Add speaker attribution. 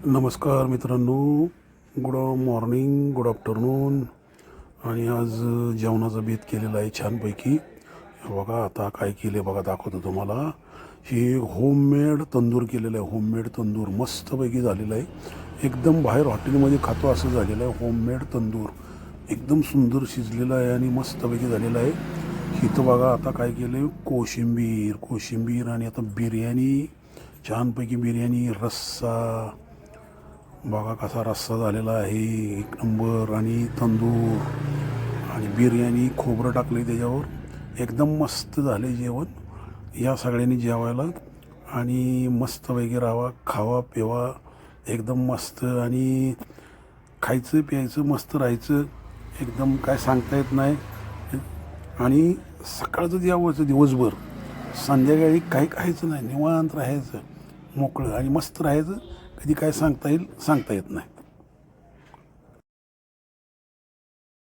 Speaker 1: नमस्कार मित्रांनो, good morning, good afternoon. आणि आज जेवणाचा बेत केलेला आहे छानपैकी. बघा आता काय केले बघा, दाखवतो तुम्हाला. ही होममेड तंदूर केलेलं आहे. होममेड तंदूर मस्तपैकी झालेलं आहे. एकदम बाहेर हॉटेलमध्ये खातो असं झालेलं आहे. होममेड तंदूर एकदम सुंदर शिजलेलं आहे आणि मस्तपैकी झालेलं आहे. इथं बघा आता काय केलं, कोशिंबीर आणि आता बिर्याणी, छानपैकी बिर्याणी, रस्सा बघा कसा रस्सा झालेला आहे, एक नंबर. आणि तंदूर आणि बिर्याणी, खोबरं टाकलं त्याच्यावर, एकदम मस्त झाले जेवण. या सगळ्यांनी जेवायला आणि मस्तपैकी राहावा, खावा पिवा एकदम मस्त. आणि खायचं प्यायचं मस्त राहायचं, एकदम काय सांगता येत नाही. आणि सकाळचं जेवायचं दिवसभर, संध्याकाळी काही खायचं नाही, निवांत राहायचं, मोकळं आणि मस्त राहायचं. कधी काय सांगता येत नाही.